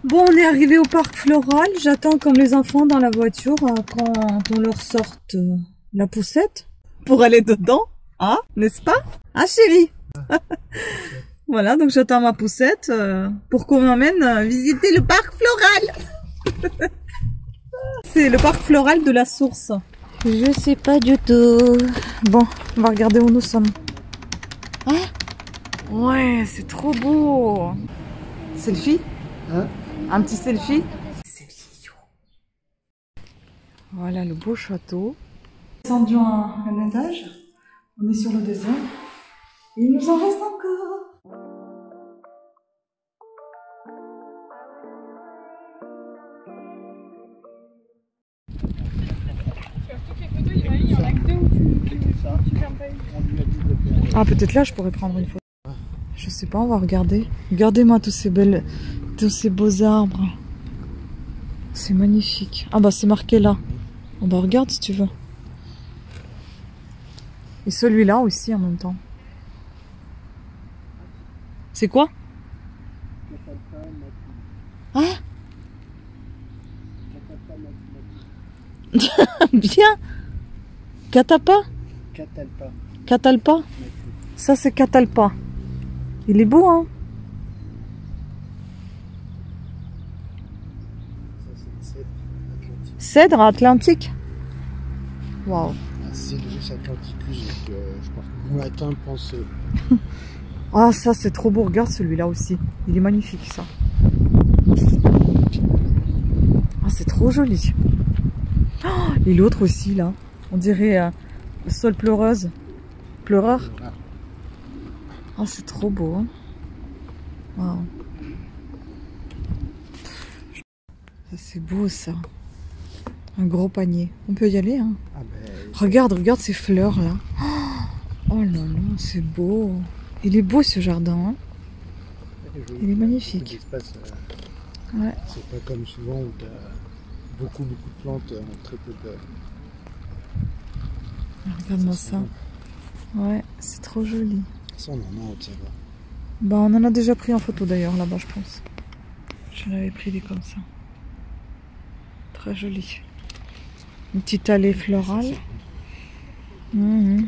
Bon, on est arrivé au parc floral. J'attends comme les enfants dans la voiture quand on leur sorte la poussette pour aller dedans. Hein, n'est-ce pas? Ah, chérie. Voilà, donc j'attends ma poussette pour qu'on m'emmène visiter le parc floral. C'est le parc floral de la Source. Je sais pas du tout. Bon, on va regarder où nous sommes. Hein? Ouais, c'est trop beau. Selfie? Hein? Un petit selfie? Voilà le beau château. Descendu un étage. On est sur le deuxième. Il nous en reste encore. Ah, peut-être là je pourrais prendre une photo. Je sais pas, on va regarder. Regardez-moi tous ces beaux arbres. C'est magnifique. Ah bah c'est marqué là. On bah regarde si tu veux. Et celui-là aussi en même temps. C'est quoi? Hein? Bien. Catapa? Catalpa. Catalpa? Ça c'est Catalpa. Il est beau, hein? Cèdre atlantique. Waouh. C'est juste atlantique, je pense que le matin pense. Ah, ça c'est trop beau. Regarde celui-là aussi. Il est magnifique, ça. Ah, c'est trop joli. Oh, et l'autre aussi, là. On dirait sol pleureuse. Pleureur. Ah, c'est trop beau, hein. Waouh. Ça, c'est beau, ça. Un gros panier. On peut y aller, hein. Ah ben... Regarde ces fleurs, là. Oh là là, c'est beau. Il est beau, ce jardin, hein. Il est magnifique. Ouais. C'est pas comme souvent où tu as beaucoup de plantes en très peu de... Regarde-moi ça. Ouais, c'est trop joli. Ça, on en a autre, ça va. Bah, on en a déjà pris en photo d'ailleurs là-bas, je pense. J'en avais pris des comme ça. Très joli. Une petite allée florale. Mmh.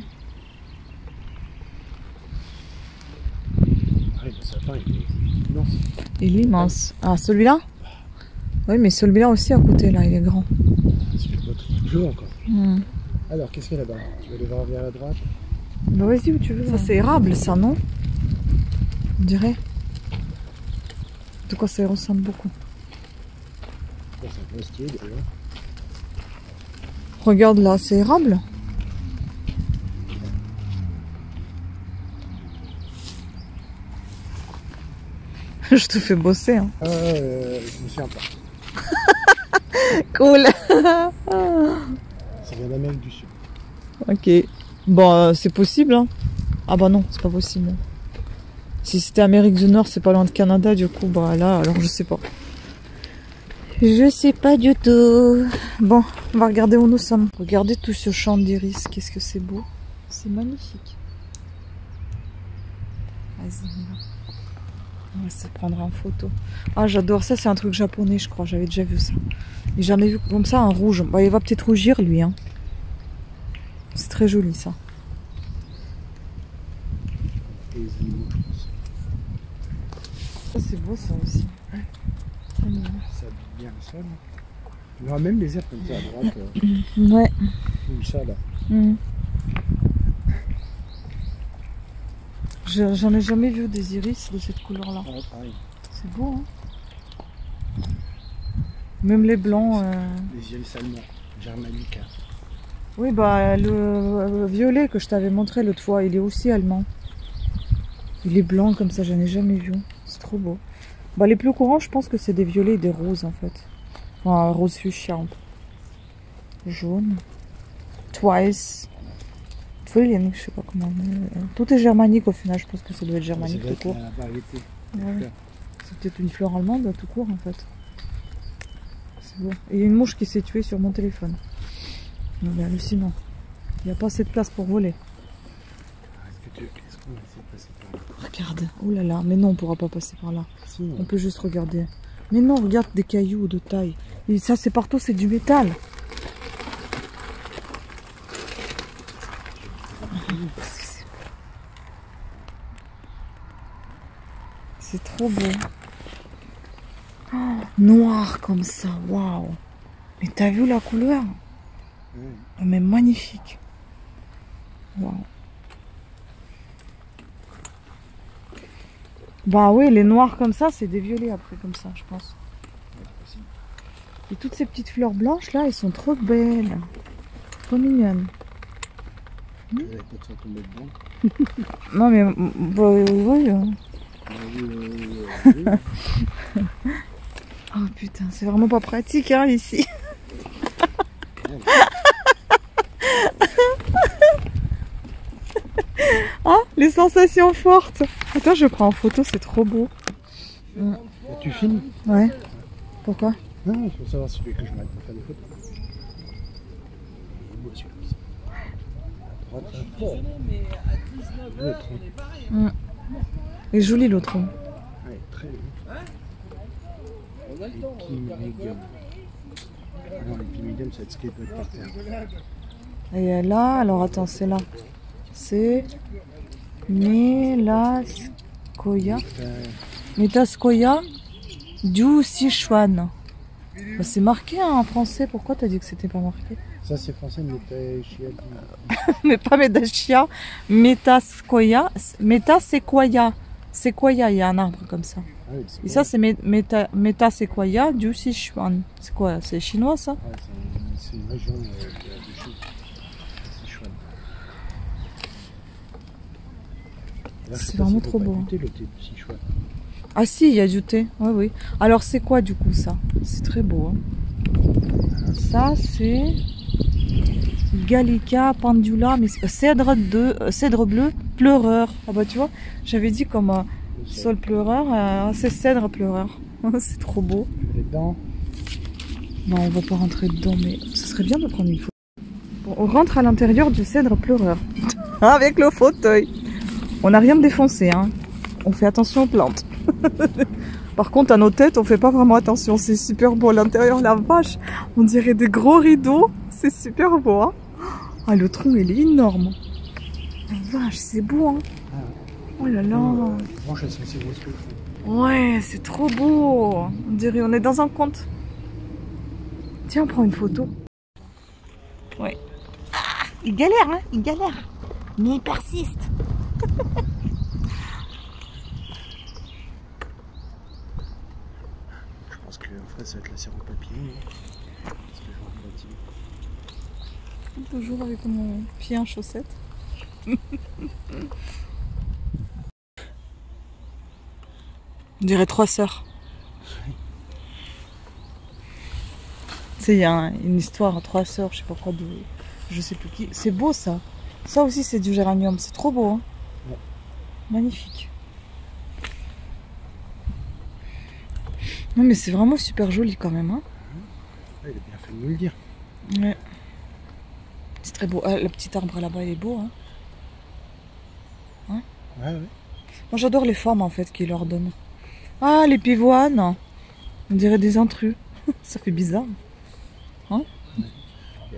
Ah, le sapin, il est immense. Il est immense. Ah, celui-là? Oui, mais celui-là aussi à côté, là, il est grand. C'est pas trop plus long encore. Mmh. Alors, qu'est-ce qu'il y a là-bas? Tu vas aller voir vers la droite? Bah, vas-y où tu veux. Ça, c'est érable, ça, non? On dirait. En tout cas, ça y ressemble beaucoup. C'est un peu stylé, d'ailleurs. Regarde là, c'est érable. Je te fais bosser, hein. Je me souviens pas. Cool. Ça vient d'Amérique du Sud. Ok. Bon, c'est possible, hein. Ah bah non, c'est pas possible. Si c'était Amérique du Nord, c'est pas loin de Canada, du coup, bah là, alors je sais pas. Je sais pas du tout. Bon, on va regarder où nous sommes. Regardez tout ce champ d'iris, qu'est-ce que c'est beau. C'est magnifique. Vas-y, on va se prendre en photo. Ah, j'adore ça, c'est un truc japonais, je crois, j'avais déjà vu ça. Mais j'en ai vu comme ça, un rouge. Bah, il va peut-être rougir, lui, hein. C'est très joli, ça. Les animaux, je pense. Ça, c'est beau, ça aussi. Ça habite bien le sol. Il y aura même des herbes comme ça à droite. Ouais. Comme ça, là. Mmh. J'en ai jamais vu des iris de cette couleur-là. Ah, pareil. C'est beau, hein. Même les blancs. Les iris allemands, germanica. Oui, bah le violet que je t'avais montré l'autre fois, il est aussi allemand. Il est blanc comme ça, j'en ai jamais vu. C'est trop beau. Bah, les plus courants, je pense que c'est des violets et des roses en fait. Enfin, rose fuchsia. Jaune. Twice. Trillion, je sais pas comment. Tout est germanique au final, je pense que ça doit être germanique tout court. Ouais. C'est peut-être une fleur allemande tout court en fait. C'est beau. Et il y a une mouche qui s'est tuée sur mon téléphone. Non mais hallucinant. Il n'y a pas assez de place pour voler. Est-ce qu'on va essayer de passer par là? Regarde. Oh là là. Mais non, on pourra pas passer par là. Si, On peut juste regarder. Mais non, regarde des cailloux de taille. Et ça, c'est partout, c'est du métal. C'est trop beau. Oh, noir comme ça, waouh. Mais t'as vu la couleur? Mais magnifique. Waouh. Bah oui, les noirs comme ça, c'est des violets après, comme ça, je pense. Et toutes ces petites fleurs blanches là, elles sont trop belles. Trop mignonnes. Non mais, bah, oui. Oh putain, c'est vraiment pas pratique hein, ici. Ah, les sensations fortes. Attends, je prends en photo, c'est trop beau. Tu filmes? Ouais. Pourquoi? Non, il faut savoir si tu veux que je m'arrête pour faire des photos. Il est joli l'autre. Ouais, très joli. Les petits médiums. Non, les petits médiums, ça va être ce qui peut être par terre. Et là, alors attends, c'est là. C'est Melaskoya. Melaskoya du Sichuan. Bah, c'est marqué hein, en français. Pourquoi t'as dit que c'était pas marqué? Ça c'est français, Métachia. Mais pas Métachia. Melaskoya. Melaskoya. Séquoia, il y a un arbre comme ça. Ah oui, et ça, c'est Melaskoya du Sichuan. C'est quoi? C'est chinois ça? Ouais, c'est une région du Sichuan. C'est vraiment trop beau. Le thé du Sichuan. Ah si, il y a du thé. Oui, oui. Alors c'est quoi du coup ça? C'est très beau. Hein. Ça c'est Gallica pendula, mais cèdre bleu pleureur. Ah bah tu vois, j'avais dit comme sol pleureur, c'est cèdre pleureur. C'est trop beau. Les dents. Non, on va pas rentrer dedans, mais ce serait bien de prendre une photo. Bon, on rentre à l'intérieur du cèdre pleureur avec le fauteuil. On n'a rien défoncé, hein. On fait attention aux plantes. Par contre, à nos têtes, on fait pas vraiment attention. C'est super beau à l'intérieur, la vache. On dirait des gros rideaux. C'est super beau, hein. Ah, le tronc, il est énorme. La vache, c'est beau, hein. Oh là là. Franchement, elles sont aussi grosses que le tronc. Ouais, c'est trop beau. On dirait on est dans un conte. Tiens, on prend une photo. Ouais. Il galère, hein. Il galère. Mais il persiste. Je pense qu'en fait, ça va être la serre au papier. Parce que je toujours avec mon pied en chaussette. On dirait 3 sœurs. Tu sais, il y a une histoire, 3 sœurs, je sais pas quoi, je sais plus qui. C'est beau ça. Ça aussi, c'est du géranium. C'est trop beau. Hein. Ouais. Magnifique. Non, mais c'est vraiment super joli quand même. Hein. Ouais, il a bien fait de nous le dire. Ouais. C'est très beau. Ah, le petit arbre là-bas, il est beau. Hein. Hein? Ouais, ouais. Moi, j'adore les formes en fait qu'ils leur donnent. Ah, les pivoines. On dirait des intrus. Ça fait bizarre. Hein? Ouais.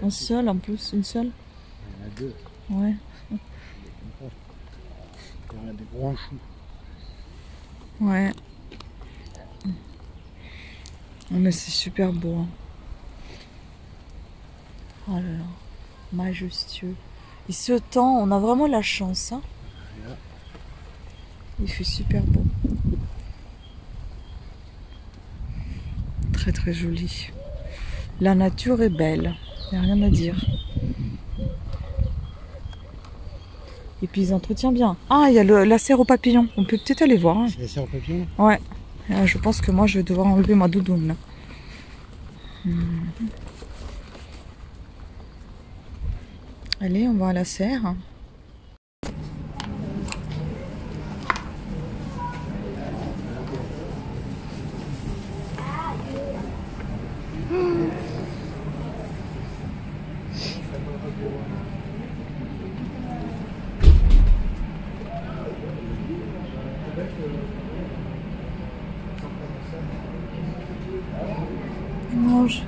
Un seul en plus, une seule. Il y en a 2. Ouais. Il y en a des grands choux. Ouais. Mais c'est super beau. Hein. Oh là là. Majestueux. Et ce temps, on a vraiment la chance. Hein. Il fait super beau. Très très joli. La nature est belle. Il n'y a rien à dire. Et puis ils entretiennent bien. Ah, il y a la serre aux papillons. On peut peut-être aller voir. Hein. C'est la serre aux papillons? Ouais. Je pense que moi je vais devoir enlever ma doudoune là. Allez, on va à la serre. Il mange.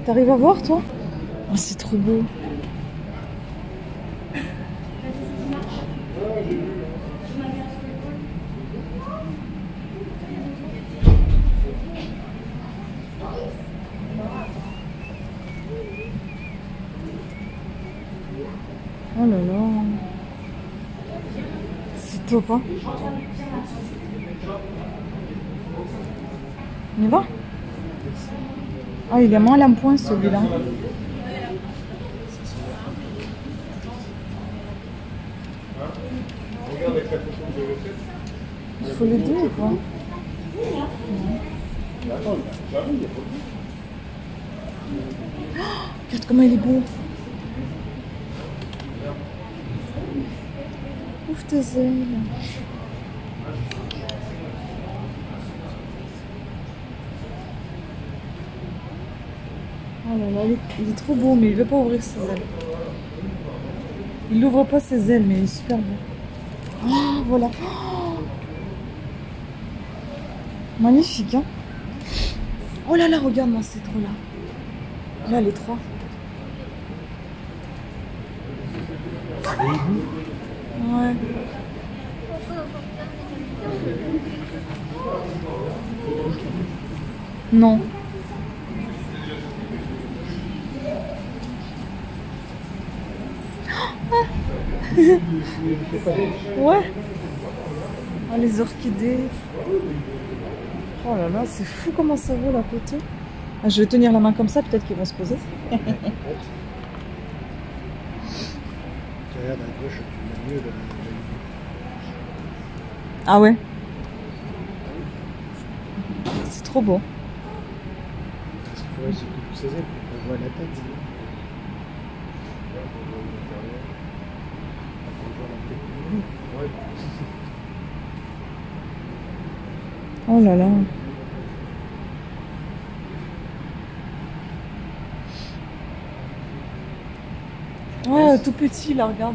T'arrives à voir, toi? Oh, c'est trop beau. Oh là là. C'est top, hein? On y va? Ah, il est moins en point celui-là. Il faut l'aider ou quoi? Regarde comment il est beau. Ouvre tes ailes. Oh là là, il est trop beau, mais il veut pas ouvrir ses ailes. Il n'ouvre pas ses ailes, mais il est super beau. Ah, voilà. Oh, magnifique, hein? Oh là là, regarde-moi, c'est trop là. Là, les trois. Ouais. Non. Ouais. Ah, les orchidées. Oh là là, c'est fou comment ça vole à côté. Ah, je vais tenir la main comme ça, peut-être qu'ils vont se poser. Regarde à gauche, tu vois mieux. Ah ouais. C'est trop beau. Ce qu'il faudrait, c'est que ses ailes, on voit la tête. Oh là là. Ouais, tout petit là, regarde.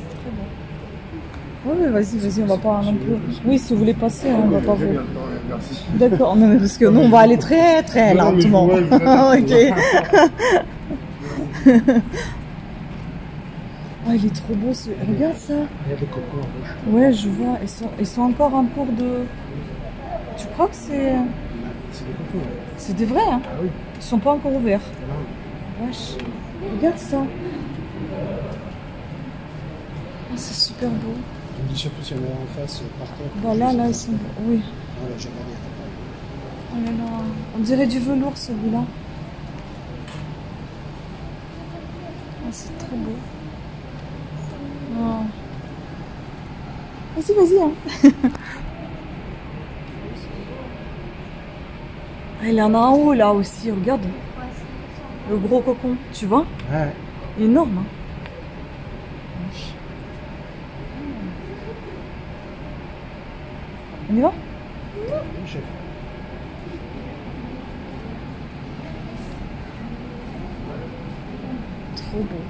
Très bon. Ouais, vas-y, on va pas non plus. Oui, si vous voulez passer, hein, on va pas vous. D'accord, non, mais parce que nous, on va aller très très lentement. Ok. Oh, il est trop beau ce. Regarde ça. Il y a des cocos en rouge. Ouais, je vois. Ils sont encore en cours de. Tu crois que c'est. C'est des cocos. Ouais. C'est des vrais, hein? Ah oui. Ils sont pas encore ouverts. Non. Wesh. Regarde ça. Oh, c'est super beau. On dit surtout si on est en face par terre. Bah là, ils sont. Oui. Voilà, j'ai regardé. Oh là là. On dirait du velours celui-là. Oh, c'est trop beau. Oh. Vas-y, hein. Il y en a un haut là aussi, regarde. Le gros cocon, tu vois? Ouais. Il est énorme. Hein. On y va? Oui, chef. Trop beau.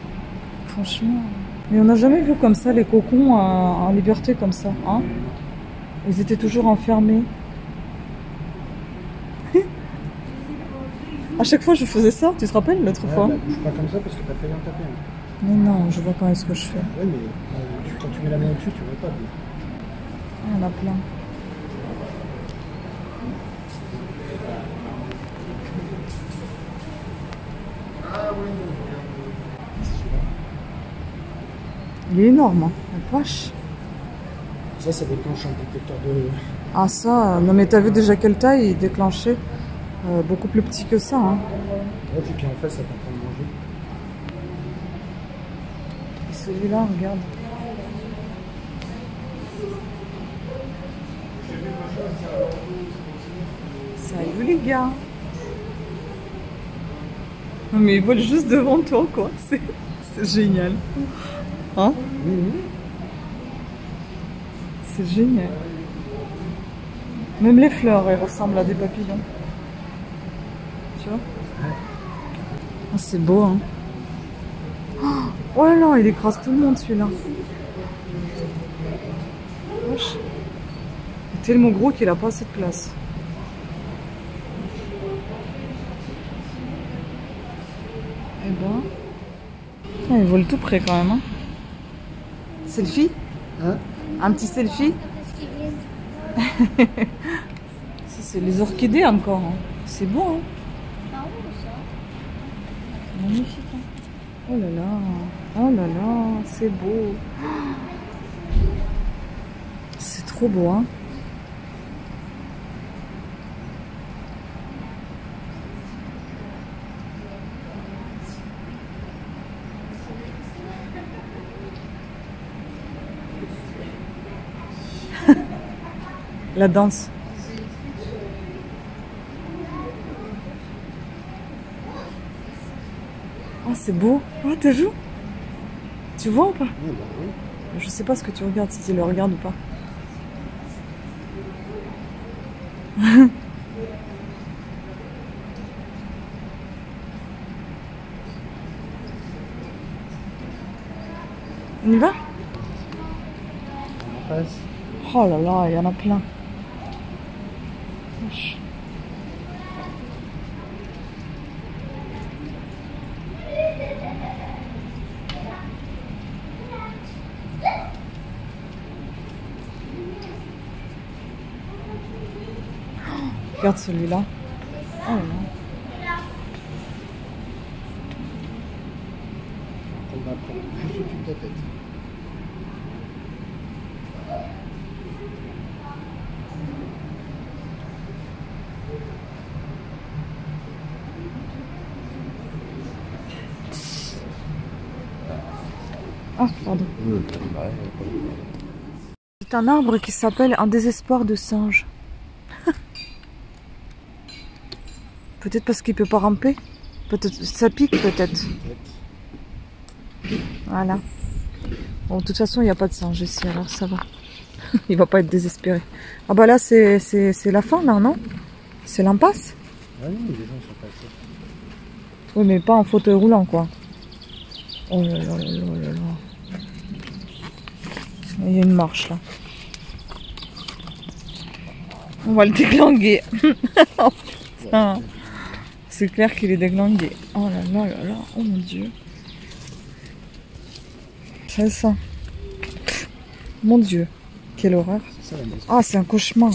Franchement. Mais on n'a jamais vu comme ça les cocons en liberté comme ça. Hein? Ils étaient toujours enfermés. À chaque fois je faisais ça, tu te rappelles l'autre fois? Bah, bouge pas comme ça parce que t'as failli en taper. Hein. Mais non, je vois quand est-ce que je fais. Ouais, mais quand tu mets la main au-dessus, tu vois pas. Il y en a plein. Il est énorme, hein. La vache. Ça déclenche un détecteur de... Ah ça, non mais t'as vu déjà quelle taille il déclenchait? Beaucoup plus petit que ça. Hein. Ouais, puis en fait, ça t'es en train de manger. Et celui-là, regarde. Salut les gars. Non mais ils volent juste devant toi quoi. C'est génial. Hein? C'est génial. Même les fleurs, elles ressemblent à des papillons. Tu vois? Ah, c'est beau, hein. Oh là là, il écrase tout le monde celui-là. Wesh. Il est tellement gros qu'il a pas assez de place. Eh ben... Ah, il vole tout près quand même. Hein. Selfie? Hein? Un petit selfie? Ça, c'est les orchidées encore. Hein. C'est beau, hein? Magnifique. Hein. Oh là là. Oh là là. C'est beau. C'est trop beau, hein? La danse. Oh, c'est beau. Oh, t'as vu? Tu vois ou pas? Oui, bah oui. Je sais pas ce que tu regardes, si tu le regardes ou pas. On y va? En face. Oh là là, il y en a plein. Wesh. Regarde celui-là. Oh là là. On va prendre juste au-dessus de ta tête. Ah, pardon. C'est un arbre qui s'appelle un désespoir de singe. Peut-être parce qu'il peut pas ramper. Peut-être ça pique peut-être. Voilà. Bon, de toute façon, il n'y a pas de singe ici, alors ça va. Il va pas être désespéré. Ah bah là, c'est la fin, là, non? C'est l'impasse? Ah oui, les gens sont passés. Oui, mais pas en fauteuil roulant, quoi. Oh là là là là là là. Il y a une marche, là. On va le déglinguer. Oh putain. C'est clair qu'il est déglingué. Oh là là là là. Oh mon dieu. C'est ça. Mon dieu. Quelle horreur. C'est ça la maison. Ah, c'est un cauchemar.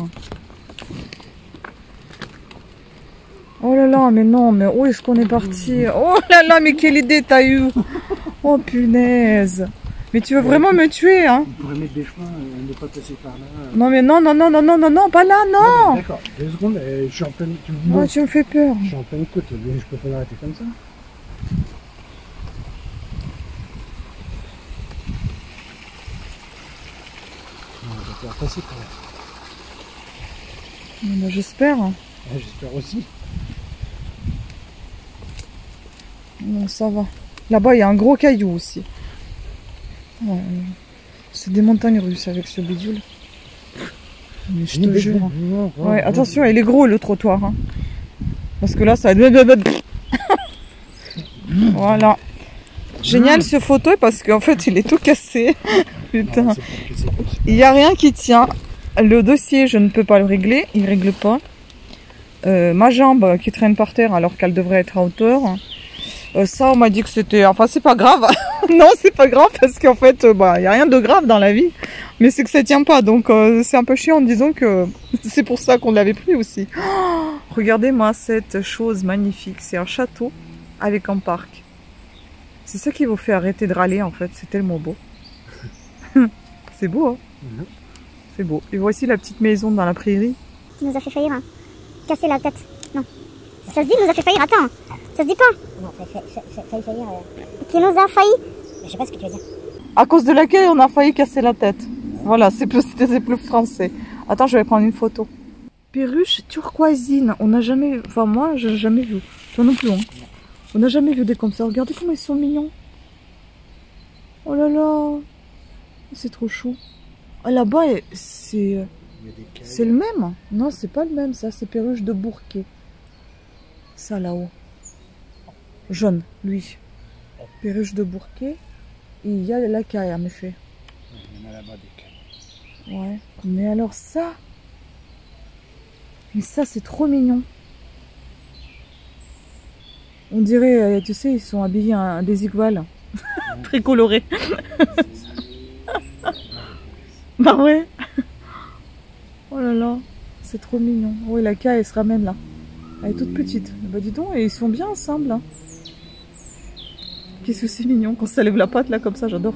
Oh là là, mais non, mais où est-ce qu'on est parti? Oh là là, mais quelle idée t'as eu? Oh punaise. Mais tu veux vraiment me tuer, hein? On pourrait mettre des chemins, on n'est pas passé par là. Non mais non, non, non, non, non, non, non, pas là, non! D'accord, 2 secondes, je suis en pleine... Oh, tu me fais peur. Je suis en pleine côte, je peux pas l'arrêter comme ça. On va pouvoir passer par là. Bah, j'espère. Ouais, j'espère aussi. Non, ça va. Là-bas, il y a un gros caillou aussi. Ouais, c'est des montagnes russes avec ce bidule. Mais je te jure. Ouais, attention, il est gros le trottoir. Hein. Parce que là, ça... Voilà. Génial ce fauteuil parce qu'en fait, il est tout cassé. Putain. Il n'y a rien qui tient. Le dossier, je ne peux pas le régler. Il ne règle pas. Ma jambe qui traîne par terre alors qu'elle devrait être à hauteur. Ça, on m'a dit que c'était... Enfin, c'est pas grave. Non, c'est pas grave parce qu'en fait, bah, y a rien de grave dans la vie. Mais c'est que ça tient pas. Donc, c'est un peu chiant en disant que c'est pour ça qu'on l'avait pris aussi. Oh, regardez-moi cette chose magnifique. C'est un château avec un parc. C'est ça qui vous fait arrêter de râler, en fait. C'est tellement beau. C'est beau, hein? C'est beau. Et voici la petite maison dans la prairie. Qui nous a fait faillir, hein. Casser la tête. Non. Ça se dit, nous a fait faillir. Attends. Ça se dit pas. Non, failli faillir. Qui nous a failli. Je sais pas ce que tu veux dire. À cause de laquelle on a failli casser la tête. Voilà, c'est plus français. Attends, je vais prendre une photo. Perruche turquoisine. On n'a jamais... Enfin, moi, j'ai jamais vu. Toi non plus, hein. On n'a jamais vu des comme ça. Regardez comment ils sont mignons. Oh là là. C'est trop chou. Ah, là-bas, c'est le même. Non, c'est pas le même, ça. C'est perruche de Bourquet. Ça, là-haut. Jaune, lui. Perruche de Bourquet. Et il y a la caille, en effet. Il y en a là-bas des cailles. Ouais. Mais alors ça, Mais ça, c'est trop mignon. On dirait, tu sais, ils sont habillés à des iguales. Très colorés. Bah ouais. Oh là là, c'est trop mignon. Oui, la K, elle se ramène là. Elle est toute petite. Bah dis donc, et ils sont bien ensemble. Hein. Qu'est-ce que c'est mignon quand ça lève la patte là comme ça, j'adore.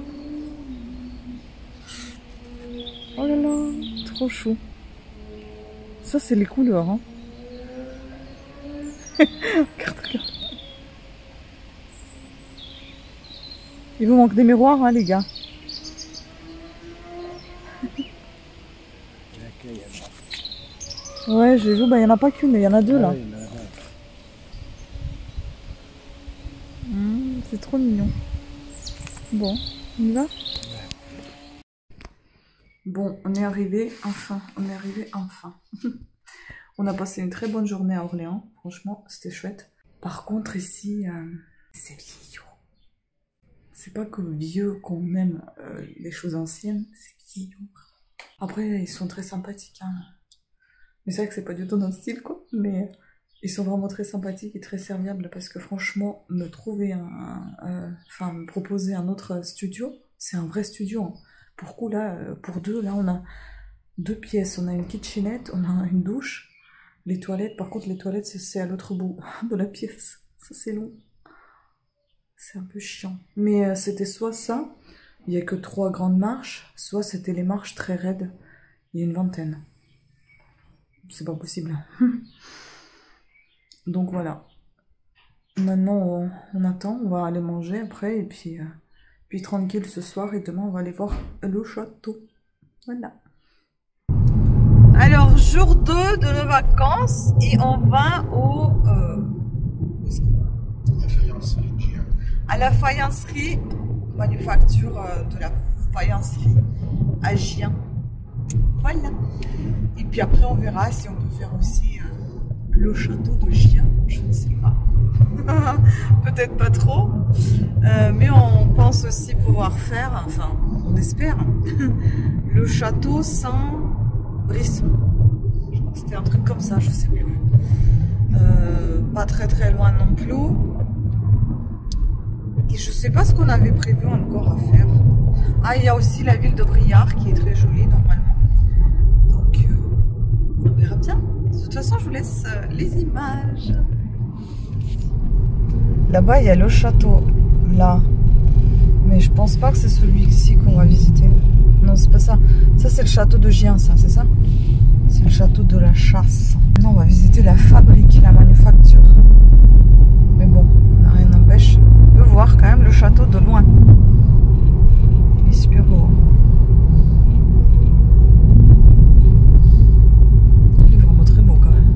Oh là là, trop chou. Ça, c'est les couleurs. Hein. Regarde, regarde. Il vous manque des miroirs, hein, les gars. Ouais, j'ai vu, bah, il n'y en a pas qu'une, il y en a deux là. C'est trop mignon. Bon, on y va? Bon, on est arrivé enfin. On est arrivé enfin. On a passé une très bonne journée à Orléans. Franchement, c'était chouette. Par contre, ici, c'est vieillot. C'est pas que vieux qu'on aime les choses anciennes, c'est vieillot. Après, ils sont très sympathiques. Hein. Mais c'est vrai que c'est pas du tout notre style, quoi. Mais ils sont vraiment très sympathiques et très serviables parce que franchement, me trouver enfin, me proposer un autre studio, c'est un vrai studio. Hein. Pour coup, là, pour deux, là, on a 2 pièces. On a une kitchenette, on a une douche, les toilettes. Par contre, les toilettes, c'est à l'autre bout de la pièce. Ça, c'est long. C'est un peu chiant. Mais c'était soit ça, il n'y a que 3 grandes marches, soit c'était les marches très raides. Il y a une 20aine. C'est pas possible. Donc voilà. Maintenant, on attend, on va aller manger après, et puis tranquille ce soir, et demain, on va aller voir le château. Voilà. Alors, jour 2 de nos vacances, et on va à la faïencerie, manufacture de la faïencerie à Gien. Voilà. Et puis après, on verra si on peut faire aussi le château de Gien. Je ne sais pas. Peut-être pas trop. Mais on pense aussi pouvoir faire, enfin, on espère, le château Saint-Brisson. Je crois que c'était un truc comme ça, je sais plus. Pas très très loin non plus. Et je sais pas ce qu'on avait prévu encore à faire. Ah, il y a aussi la ville de Briare qui est très jolie normalement. Donc, on verra bien. De toute façon, je vous laisse les images. Là-bas, il y a le château, là. Mais je pense pas que c'est celui-ci qu'on va visiter. Non, c'est pas ça. Ça, c'est le château de Gien, ça, c'est ça? C'est le château de la chasse. Non, on va visiter la fabrique, la manufacture. Mais bon, rien n'empêche. On peut voir quand même le château de loin. Il est super beau. Il est vraiment très beau quand même.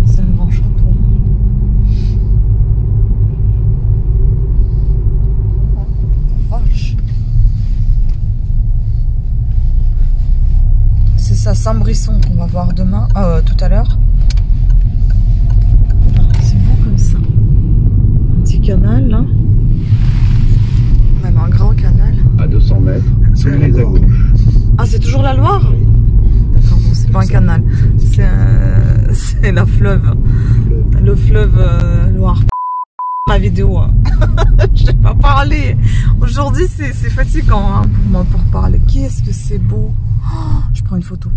C'est un grand château. Vache. C'est ça, Saint-Brisson qu'on va voir demain, tout à l'heure. C'est beau comme ça. Un petit canal là. Même un grand canal. À 200 mètres, tournez à gauche. Ah, c'est toujours la Loire? D'accord, bon, c'est pas un canal. C'est la fleuve. Le fleuve Loire. Ma vidéo. Hein. Je sais pas parler. Aujourd'hui, c'est fatigant hein, pour moi pour parler. Qu'est-ce que c'est beau. Oh, je prends une photo.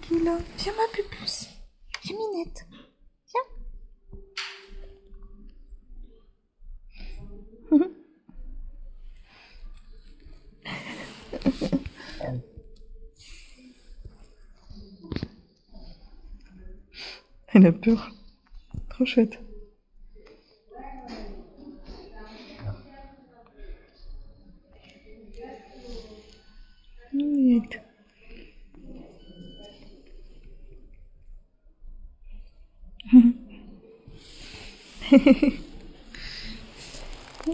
Qui là? Viens ma pupuce. Viens Minette. Viens. Elle a peur. Trop chouette. Une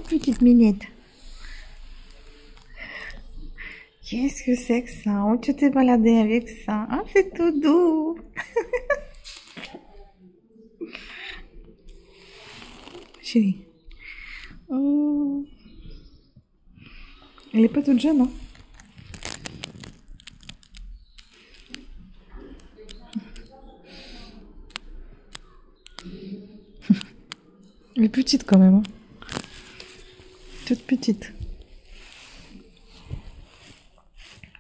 petite minette. Qu'est-ce que c'est que ça? Oh, tu t'es baladé avec ça. Ah, c'est tout doux. Chérie. Oh. Elle est pas toute jeune, hein? Elle est petite quand même, hein? Toute petite.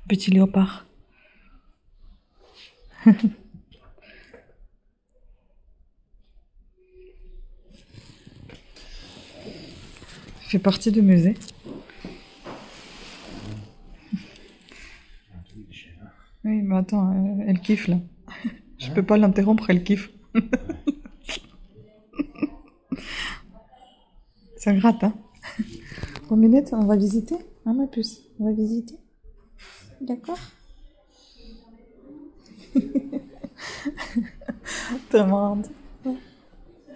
Petit léopard. Fait partie du musée. Oui, mais attends, elle kiffe là. Je peux pas l'interrompre, elle kiffe. Ça gratte, hein. Bon, Minette, on va visiter, hein, ma puce? On va visiter. D'accord? Demande.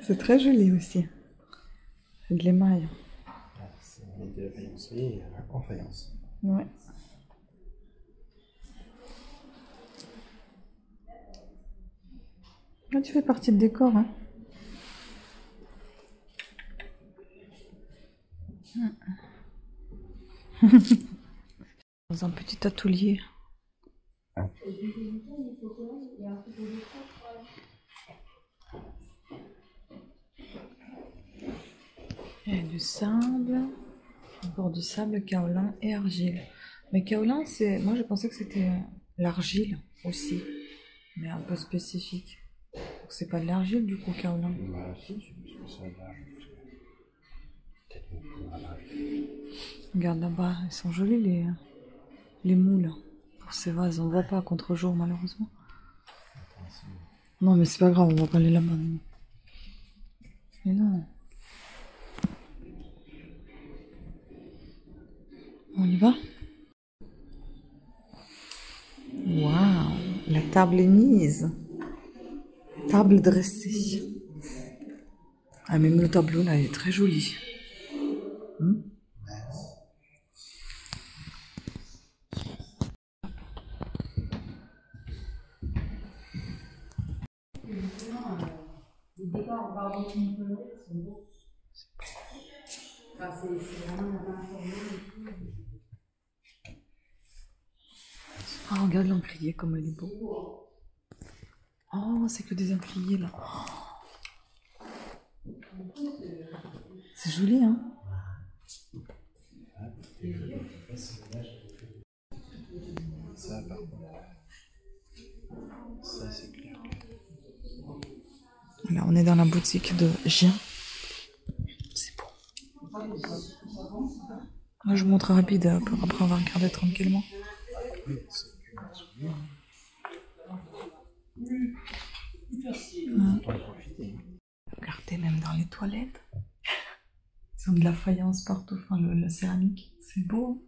C'est très joli aussi. C'est de l'émail. C'est de la faïencerie en faïence. Ouais. Là, tu fais partie de décor, hein. Dans un petit atelier. Il y a du sable, encore du sable, kaolin et argile. Mais kaolin, c'est, moi je pensais que c'était l'argile aussi, mais un peu spécifique. Donc c'est pas de l'argile du coup, kaolin. Bah si, je pense que ça a de l'argile. Peut-être beaucoup à l'argile. Regarde là-bas, ils sont jolis les moules. Pour ces vases, on voit pas à contre-jour malheureusement. Non mais c'est pas grave, on va pas aller là-bas. Mais non. On y va? Waouh, la table est mise. Table dressée. Ah, même le tableau là, il est très joli. Les décors, pardon, sont beaux. Enfin, c'est vraiment la main formée. Ah, regarde l'encrier comme elle est beau. Oh, c'est que des encriers là. C'est joli, hein? Ça, par contre, ça c'est clair. Là, on est dans la boutique de Gien. C'est beau. Là, je vous montre rapide, après on va regarder tranquillement. Regardez, même dans les toilettes. Ils ont de la faïence partout, enfin la céramique. C'est beau.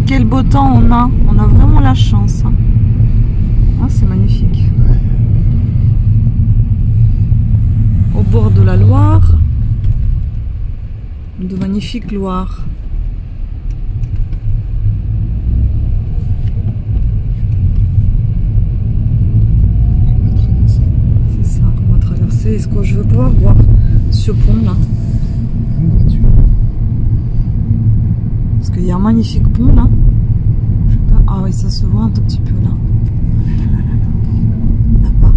Quel beau temps on a vraiment la chance. Ah, c'est magnifique. Au bord de la Loire, de magnifiques Loires. C'est ça qu'on va traverser. Est-ce que je veux pouvoir voir ce pont là? Parce qu'il y a un magnifique pont là. Je sais pas. Ah oui, ça se voit un tout petit peu là. Là-bas.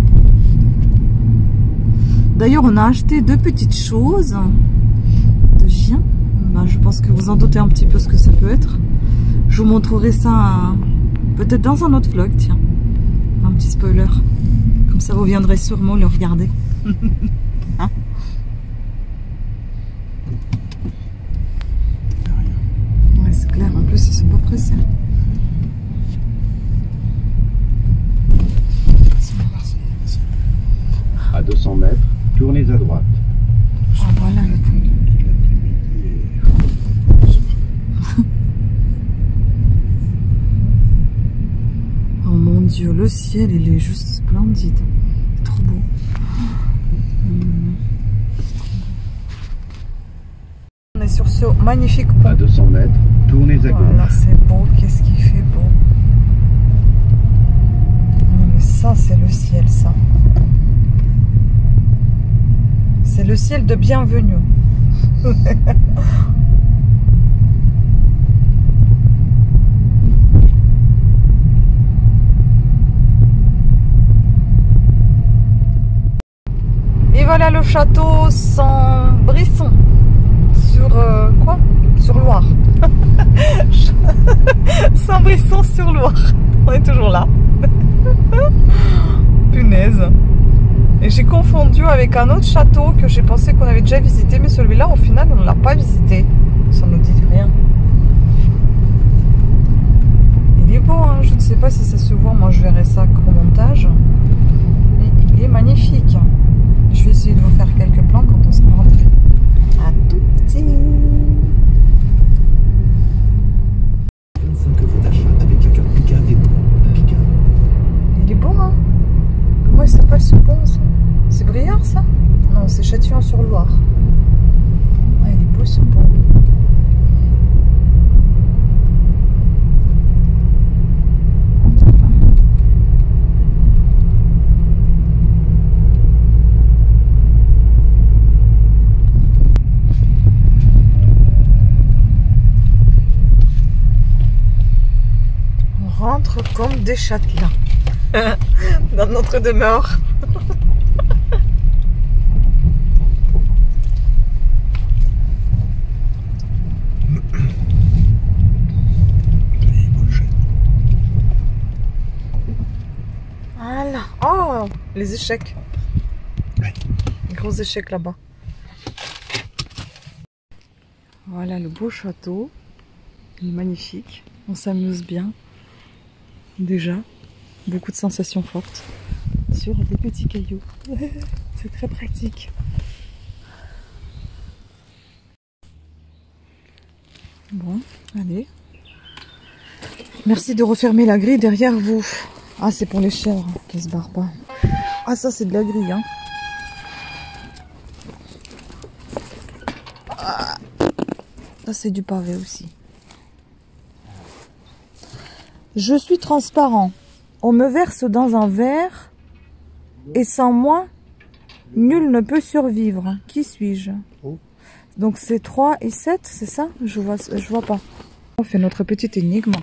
D'ailleurs, on a acheté deux petites choses de Gien. Bah, je pense que vous en doutez un petit peu ce que ça peut être. Je vous montrerai ça peut-être dans un autre vlog, tiens. Un petit spoiler. Comme ça, vous viendrez sûrement le regarder. Hein? Ouais, c'est clair. En plus, ils sont pas pressés. À 200 mètres, tournez à droite. Ah, voilà le pont. le ciel, il est juste splendide. C'est trop beau. On est sur ce magnifique pont. À 200 mètres, tournez à gauche. Voilà, c'est beau. Qu'est-ce qu'il fait beau. Oh, mais ça, c'est le ciel, ça. C'est le ciel de bienvenue. Et voilà le château Saint-Brisson. Sur quoi? Sur Loire. Saint-Brisson-sur-Loire. On est toujours là. Punaise. Et j'ai confondu avec un autre château que j'ai pensé qu'on avait déjà visité, mais celui-là, au final, on ne l'a pas visité. Ça ne nous dit rien. Il est beau, hein. Je ne sais pas si ça se voit. Moi, je verrai ça qu'au montage. Mais il est magnifique. Je vais essayer de vous faire quelques plans quand on sera rentré. À tout petit. Une fois que votre achat avec le cœur Picard est bon. Picard. Il est beau, hein? Comment il s'appelle ce pont, ça? C'est Briard, ça? Non, c'est Châtillon-sur-Loire. Ouais, il est beau, ce pont. On rentre comme des châtelains dans notre demeure. Voilà. Oh, les échecs. Les gros échecs là-bas. Voilà le beau château. Il est magnifique. On s'amuse bien. Déjà, beaucoup de sensations fortes sur des petits cailloux. C'est très pratique. Bon, allez. Merci de refermer la grille derrière vous. Ah, c'est pour les chèvres qui se barrent pas. Ah, ça, c'est de la grille, hein. Ah, ça, c'est du pavé aussi. Je suis transparent. On me verse dans un verre et sans moi, nul ne peut survivre. Qui suis-je? Donc c'est 3 et 7, c'est ça? Je vois pas. On fait notre petite énigme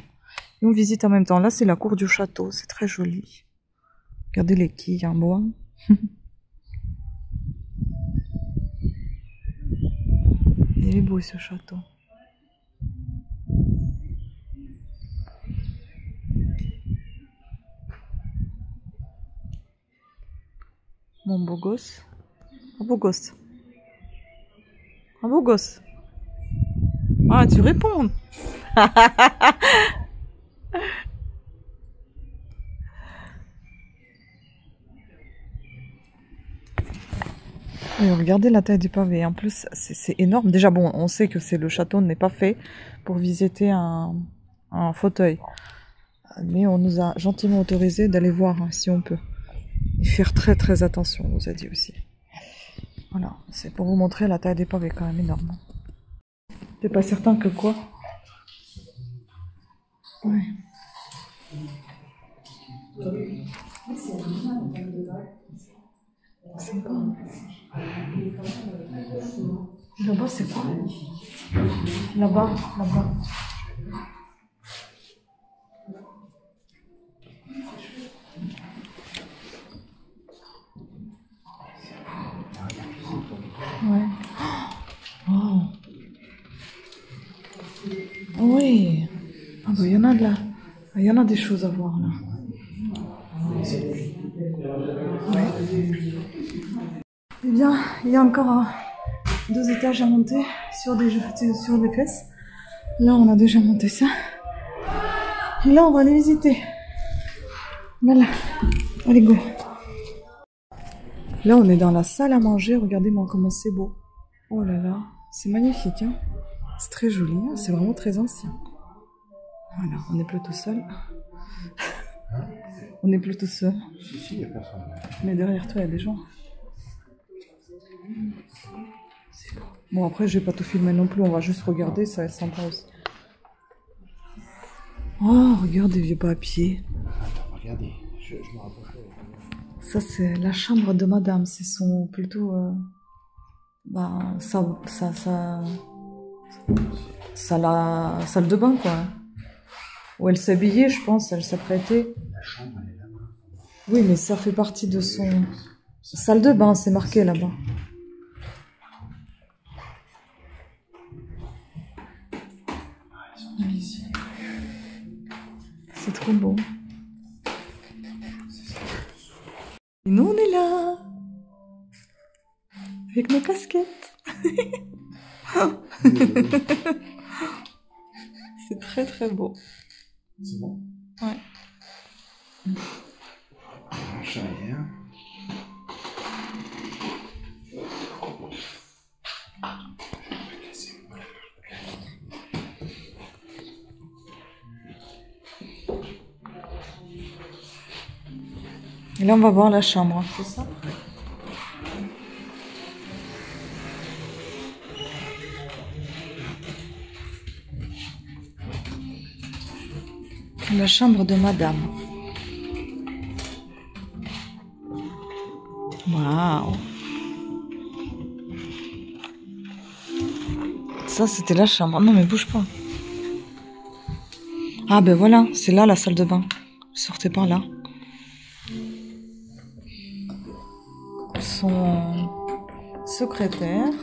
et on visite en même temps. Là, c'est la cour du château. C'est très joli. Regardez les quilles en bois. Il est beau ce château. Mon beau gosse. Un beau gosse. Un beau gosse. Ah, tu réponds. Et regardez la taille du pavé. En plus, c'est énorme. Déjà, bon, on sait que le château n'est pas fait pour visiter un fauteuil. Mais on nous a gentiment autorisé d'aller voir hein, si on peut. Et faire très très attention, on nous a dit aussi. Voilà, c'est pour vous montrer la taille des pavés quand même énorme. T'es pas certain que quoi? Ouais. Là-bas, c'est quoi? Là-bas, là-bas. Ouais. Oh. Oui. Ah bah il y en a de là. Il y en a des choses à voir là. Ouais. Eh bien, il y a encore 2 étages à monter sur des fesses. Là, on a déjà monté ça. Et là, on va aller visiter. Voilà. Allez, go. Là, on est dans la salle à manger. Regardez-moi comment c'est beau. Oh là là, c'est magnifique. Hein, c'est très joli. Hein, c'est vraiment très ancien. Voilà, on est plutôt seul. On n'est plus tout seul. Si, il n'y a personne. Mais derrière toi, il y a des gens. Bon, après, je vais pas tout filmer non plus. On va juste regarder. Ça va être sympa aussi. Oh, regarde des vieux papiers. Attends, regardez. Je me rapproche. Ça, c'est la chambre de madame. C'est son plutôt... la salle de bain, quoi. Où elle s'habillait, je pense. Elle s'apprêtait. La chambre, elle est là-bas. Oui, mais ça fait partie de son... Salle de bain, c'est marqué là-bas. C'est trop beau. Et nous, on est là. Avec nos casquettes. C'est très très beau. C'est bon? Ouais. Marche arrière. Et là, on va voir la chambre, c'est ça? La chambre de madame. Waouh! Ça, c'était la chambre. Non, mais bouge pas. Ah, ben voilà, c'est là la salle de bain. Sortez par là. Son secrétaire.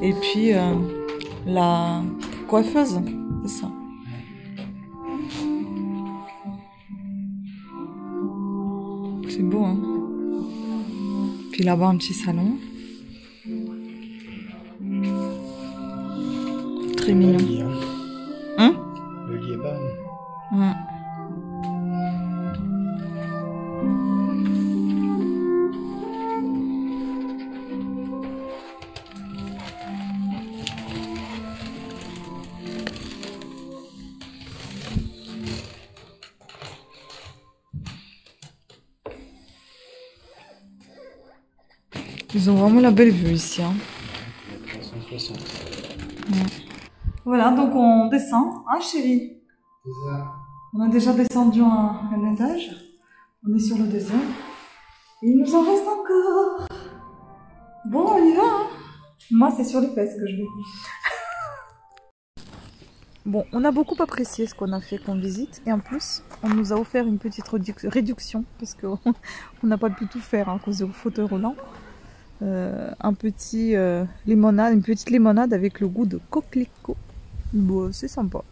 Et puis la coiffeuse. C'est ça. C'est beau, hein. Puis là-bas, un petit salon. Très mignon. Le lit, hein. Hein? Le lit est bas. Ouais. Ils ont vraiment la belle vue ici, hein. 360. Ouais. Voilà, donc on descend, hein chérie? C'est ça. On a déjà descendu un étage. On est sur le deuxième. Et il nous en reste encore. Bon, on y va, hein. Moi, c'est sur les fesses que je vais. Bon, on a beaucoup apprécié ce qu'on a fait comme visite. Et en plus, on nous a offert une petite réduction. Parce qu'on n'a pas pu tout faire hein, à cause du fauteuil roulant. Un petit limonade, une petite limonade avec le goût de coquelicot. Bon, c'est sympa.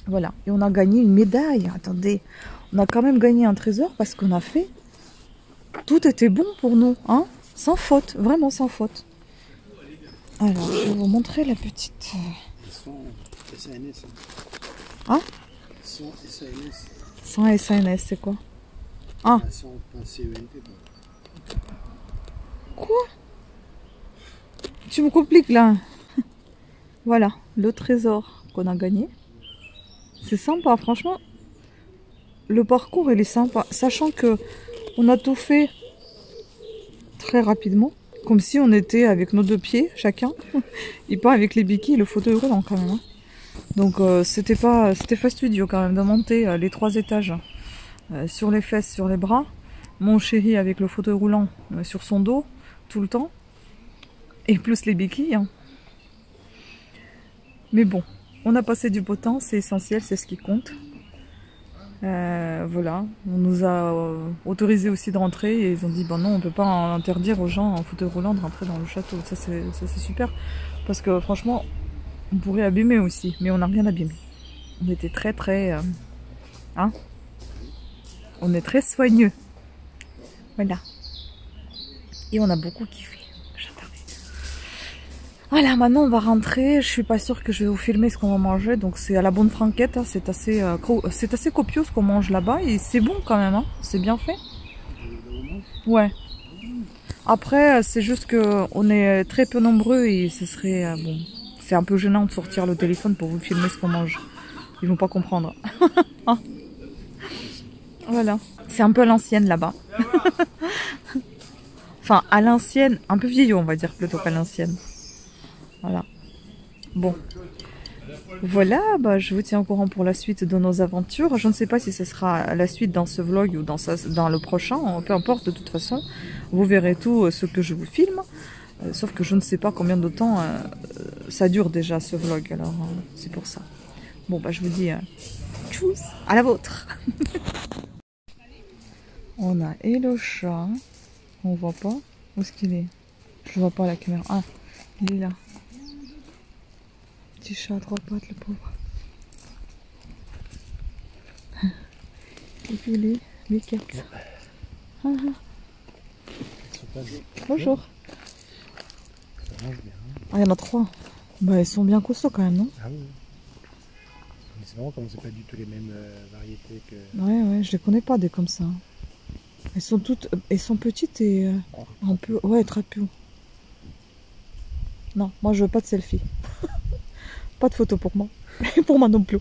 Voilà. Et on a gagné une médaille. Attendez, on a quand même gagné un trésor parce qu'on a fait... Tout était bon pour nous, hein. Sans faute, vraiment sans faute. Alors, je vais vous montrer la petite... Ils sont SANS. Hein? Ils sont SANS. Sans SANS, c'est quoi? Ah. Ils sont pas CENT. Quoi? Tu me compliques là. Voilà, le trésor qu'on a gagné. C'est sympa, franchement. Le parcours, il est sympa. Sachant que on a tout fait très rapidement. Comme si on était avec nos deux pieds, chacun. Et pas avec les béquilles et le fauteuil roulant quand même. Hein. Donc c'était fastidieux quand même de monter les 3 étages. Sur les fesses, sur les bras. Mon chéri avec le fauteuil roulant sur son dos. Tout le temps. Et plus les béquilles. Hein. Mais bon, on a passé du beau temps, c'est essentiel, c'est ce qui compte. Voilà, on nous a autorisé aussi de rentrer et ils ont dit bon non, on peut pas interdire aux gens en fauteuil roulant de rentrer dans le château. Ça c'est super parce que franchement, on pourrait abîmer aussi, mais on n'a rien abîmé. On était très hein, on est très soigneux. Voilà. Et on a beaucoup kiffé. Voilà, maintenant on va rentrer. Je suis pas sûre que je vais vous filmer ce qu'on va manger. Donc c'est à la bonne franquette. Hein. C'est assez copieux ce qu'on mange là-bas. Et c'est bon quand même. Hein. C'est bien fait. Ouais. Après, c'est juste que on est très peu nombreux. Et ce serait... bon, c'est un peu gênant de sortir le téléphone pour vous filmer ce qu'on mange. Ils vont pas comprendre. Ah. Voilà. C'est un peu à l'ancienne là-bas. Enfin, à l'ancienne, un peu vieillot, on va dire, plutôt qu'à l'ancienne. Voilà. Bon. Voilà, bah, je vous tiens au courant pour la suite de nos aventures. Je ne sais pas si ce sera la suite dans ce vlog ou dans le prochain. Peu importe, de toute façon. Vous verrez tout ce que je vous filme. Sauf que je ne sais pas combien de temps ça dure déjà ce vlog. Alors, c'est pour ça. Bon, bah, je vous dis tchuss, à la vôtre. On a et le chat. On voit pas. Où est-ce qu'il est? Je vois pas à la caméra. Ah, il est là. Petit chat à trois pattes, le pauvre. Et puis les cartes. Ah, ah. Bonjour. Ça mange bien. Ah, il y en a 3. Bah, elles sont bien costauds quand même, non? Ah oui. Mais c'est vraiment comme c'est pas du tout les mêmes variétés que. Ouais, je les connais pas des comme ça. Elles sont petites et un peu, ouais, trapues. Non, moi je veux pas de selfie. Pas de photo pour moi. Et pour moi non plus.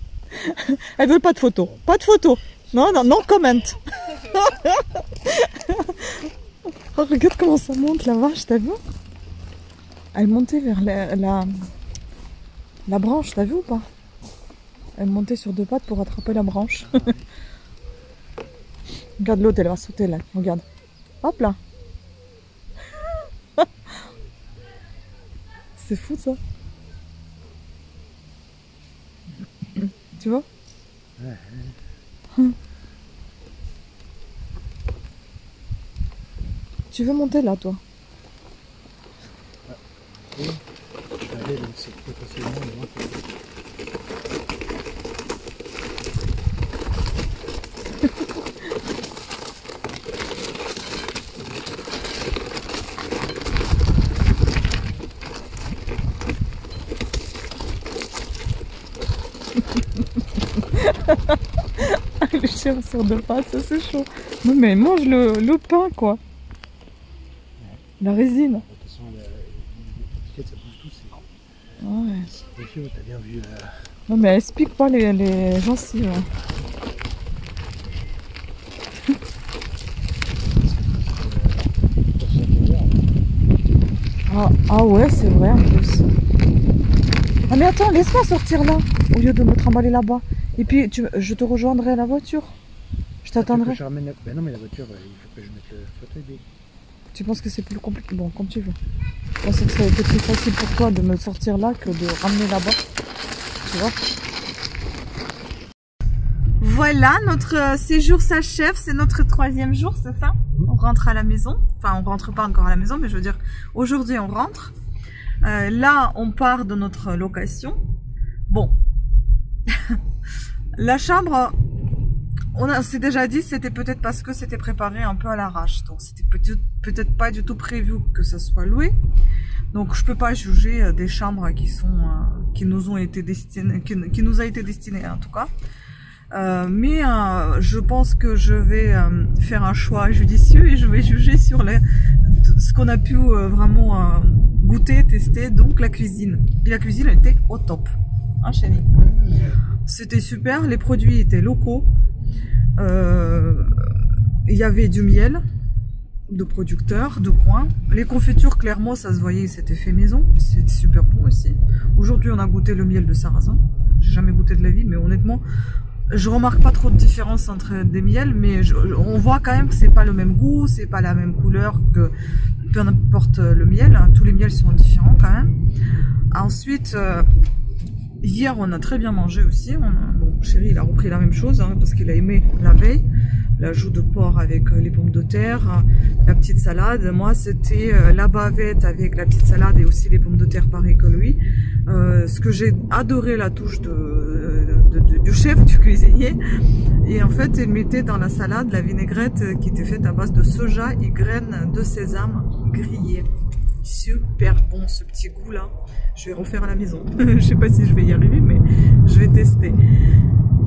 Elle veut pas de photo. Pas de photo. Non, comment. Oh, regarde comment ça monte la vache, t'as vu? Elle montait vers la branche, t'as vu ou pas? Elle montait sur 2 pattes pour attraper la branche. Regarde l'autre, elle va sauter là. Regarde. Hop là. C'est fou ça. Tu vois? Tu veux monter là, toi? Oui. Allez, donc c'est potentiellement le moins Le chien sur 2 pattes, ça c'est chaud. Non mais mange le pain quoi. La résine. de toute façon, l'étiquette ça bouge tout. Ouais. C'est t'as bien vu. Non mais elle se pique pas les gencives. Ouais. Ah ouais, c'est vrai en plus. Ah mais attends, laisse-moi sortir là, au lieu de me trimballer là-bas. Et puis je te rejoindrai à la voiture. Je t'attendrai. Ben non mais la voiture, il faut que je mette le fauteuil. Tu penses que c'est plus compliqué? Bon, comme tu veux. Je pensais que ça aurait été plus facile pour toi de me sortir là que de ramener là-bas. Tu vois? Voilà, notre séjour s'achève. C'est notre 3e jour, c'est ça? On rentre à la maison. Enfin, on rentre pas encore à la maison, mais je veux dire, aujourd'hui on rentre. Là, on part de notre location. Bon. La chambre, on s'est déjà dit, c'était peut-être parce que c'était préparé un peu à l'arrache. Donc, c'était peut-être pas du tout prévu que ça soit loué. Donc, je peux pas juger des chambres qui nous ont été destinées, qui nous a été destinées en tout cas. Mais je pense que je vais faire un choix judicieux et je vais juger sur ce qu'on a pu vraiment goûter, tester, donc la cuisine. Et la cuisine elle était au top, hein chérie? C'était super, les produits étaient locaux, il y avait du miel de producteurs, de coin. Les confitures, clairement, ça se voyait, c'était fait maison, c'était super bon aussi. Aujourd'hui, on a goûté le miel de sarrasin, j'ai jamais goûté de la vie, mais honnêtement, je remarque pas trop de différence entre des miels, mais on voit quand même que c'est pas le même goût, c'est pas la même couleur que peu importe le miel, hein, tous les miels sont différents quand même. Ensuite, hier on a très bien mangé aussi. Bon, chéri il a repris la même chose hein, parce qu'il a aimé la veille, la joue de porc avec les pommes de terre, la petite salade. Moi c'était la bavette avec la petite salade et aussi les pommes de terre pareil que lui. Ce que j'ai adoré, la touche du chef, du cuisinier. Et en fait, il mettait dans la salade la vinaigrette qui était faite à base de soja et graines de sésame grillées. Super bon ce petit goût là. Je vais refaire à la maison. Je sais pas si je vais y arriver, mais je vais tester.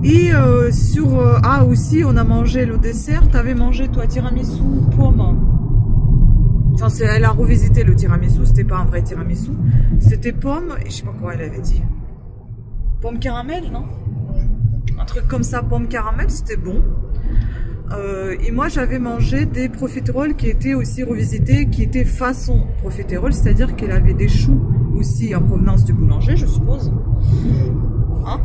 Et ah aussi, on a mangé le dessert. T'avais mangé toi tiramisu pomme. Enfin, elle a revisité le tiramisu, c'était pas un vrai tiramisu. C'était pomme, et je sais pas quoi elle avait dit. Pomme caramel, non? Un truc comme ça, pomme caramel, c'était bon. Et moi j'avais mangé des profiteroles qui étaient aussi revisités, qui étaient façon profiterole, c'est-à-dire qu'il avait des choux aussi en provenance du boulanger, je suppose. Hein?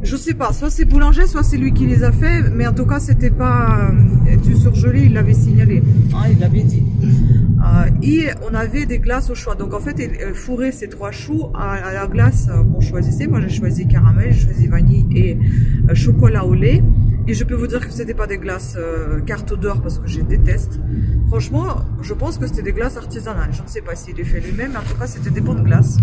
Je sais pas, soit c'est boulanger, soit c'est lui qui les a fait, mais en tout cas c'était pas du surgelé, il l'avait signalé, hein, il l'avait dit. Et on avait des glaces au choix, donc en fait il fourrait ces 3 choux à la glace qu'on choisissait. Moi j'ai choisi caramel, j'ai choisi vanille et chocolat au lait. Et je peux vous dire que c'était pas des glaces carte odeur parce que je déteste. Franchement, je pense que c'était des glaces artisanales. Je ne sais pas s'il les fait lui-même, mais en tout cas, c'était des bonnes glaces.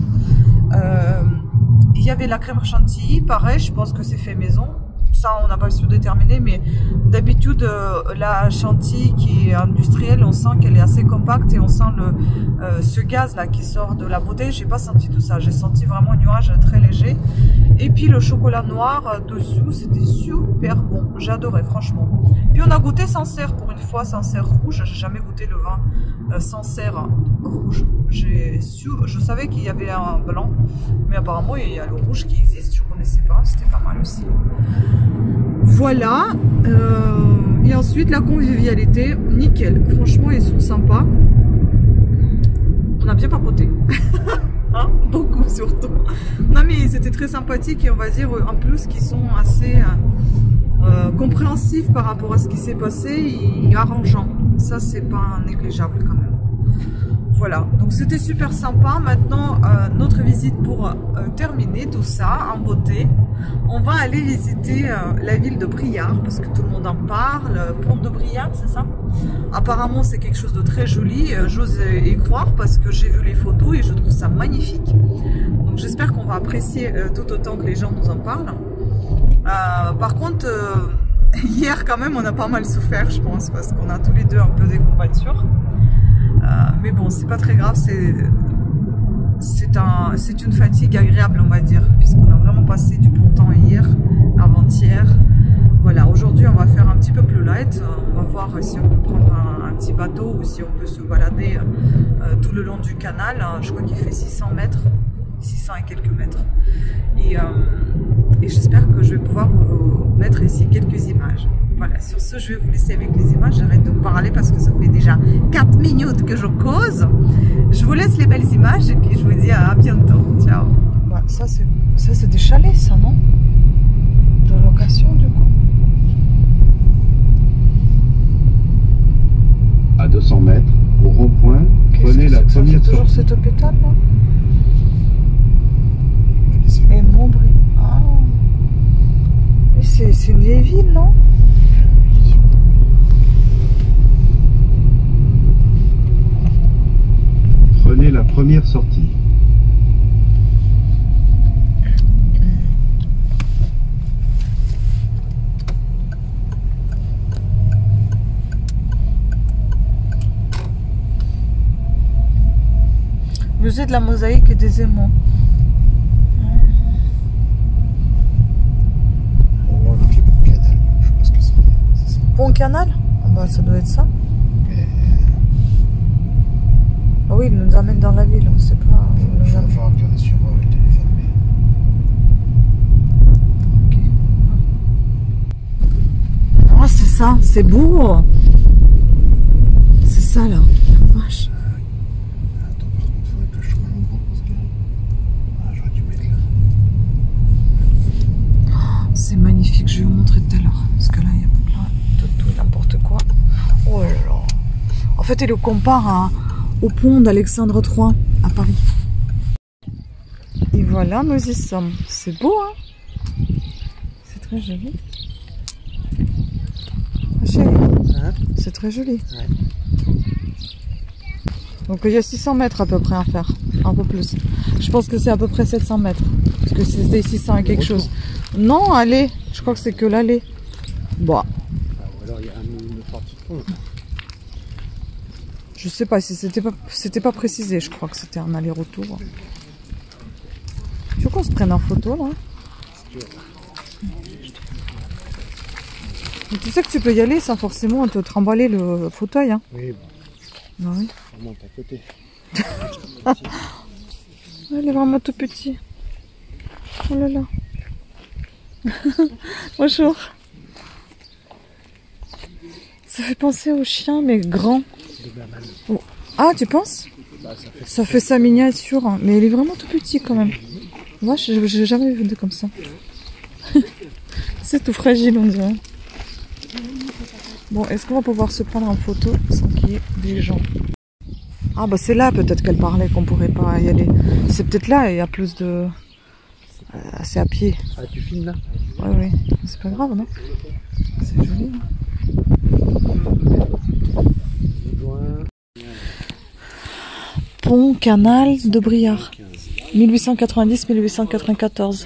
Il y avait la crème chantilly, pareil, je pense que c'est fait maison. Ça, on n'a pas su déterminer, mais d'habitude, la chantilly qui est industrielle, on sent qu'elle est assez compacte et on sent ce gaz-là qui sort de la bouteille. J'ai pas senti tout ça, j'ai senti vraiment un nuage très léger. Et puis le chocolat noir dessous, c'était super bon, j'adorais franchement. Puis on a goûté Sancerre pour une fois, Sancerre rouge, j'ai jamais goûté le vin Sancerre rouge. Je savais qu'il y avait un blanc, mais apparemment il y a le rouge qui existe, je connaissais pas, c'était pas mal aussi. Voilà, et ensuite la convivialité, nickel, franchement ils sont sympas. On a bien papoté. Hein, beaucoup surtout. Non mais c'était très sympathique et on va dire en plus qu'ils sont assez compréhensifs par rapport à ce qui s'est passé et arrangeants. Ça c'est pas négligeable quand même. Voilà, donc c'était super sympa. Maintenant notre visite pour terminer tout ça en beauté. On va aller visiter la ville de Briare parce que tout le monde en parle. Pont de Briare, c'est ça? Apparemment c'est quelque chose de très joli. J'ose y croire parce que j'ai vu les photos et je trouve ça magnifique. Donc j'espère qu'on va apprécier tout autant que les gens nous en parlent. Par contre, hier quand même on a pas mal souffert je pense parce qu'on a tous les deux un peu des courbatures. Mais bon, c'est pas très grave, c'est une fatigue agréable on va dire, puisqu'on a vraiment passé du bon temps hier, avant-hier. Voilà, aujourd'hui on va faire un petit peu plus light, on va voir si on peut prendre un petit bateau ou si on peut se balader tout le long du canal. Je crois qu'il fait 600 mètres, 600 et quelques mètres. Et j'espère que je vais pouvoir vous mettre ici quelques images. Voilà, sur ce, je vais vous laisser avec les images. J'arrête de vous parler parce que ça fait déjà 4 minutes que je cause. Je vous laisse les belles images et puis je vous dis à bientôt. Ciao. Bah, ça, c'est des chalets, ça, non? De location, du coup. À 200 mètres, au rond-point, prenez la première C'est toujours sortie. cet hôpital, là? Et Montbry. Ah. Et c'est une vieille ville, non? Prenez la première sortie. Musée de la mosaïque et des émaux. On va avec les ponts canal, je pense que c'est ça. Pont canal? Ah bah ça doit être ça. Ah oui, il nous amène dans la ville, on sait pas. Il va falloir regarder sur le téléphone. Mais... Ah, c'est ça, c'est beau. C'est ça là, la vache. Attends, par contre, il faudrait que je sois à l'endroit parce que. Ah, j'aurais dû mettre là. C'est magnifique, je vais vous montrer tout à l'heure. Parce que là, il y a plein de tout et n'importe quoi. Oh là là. En fait, il le compare au pont d'Alexandre III à Paris. Et voilà, nous y sommes. C'est beau, hein? C'est très joli. Ah, chérie, Hein? c'est très joli. Ouais. Donc il y a 600 mètres à peu près à faire, un peu plus. Je pense que c'est à peu près 700 mètres, parce que c'était 600 et quelque chose. Non, allez, je crois que c'est que l'aller. Bon. Ah, ou alors il y a une partie de pont. Je sais pas si c'était pas précisé, je crois que c'était un aller-retour. Tu veux qu'on se prenne en photo là? Mais tu sais que tu peux y aller sans forcément te trimballer le fauteuil, hein? Oui, Bah oui. on monte à côté. Elle est vraiment tout petit. Oh là là. Bonjour. Ça fait penser au chien, mais grand. Oh. Ah, tu penses? Ça fait sa miniature, hein. Mais il est vraiment tout petit quand même. Moi, je n'ai jamais vu de comme ça. C'est tout fragile, on dirait. Bon, est-ce qu'on va pouvoir se prendre en photo sans qu'il y ait des gens? Ah bah c'est là peut-être qu'elle parlait qu'on pourrait pas y aller. C'est peut-être là, il y a plus de... c'est à pied. Ah, tu filmes là? Ouais, oui. C'est pas grave, non? C'est joli. Hein. Pont canal de Briare. 1890-1894.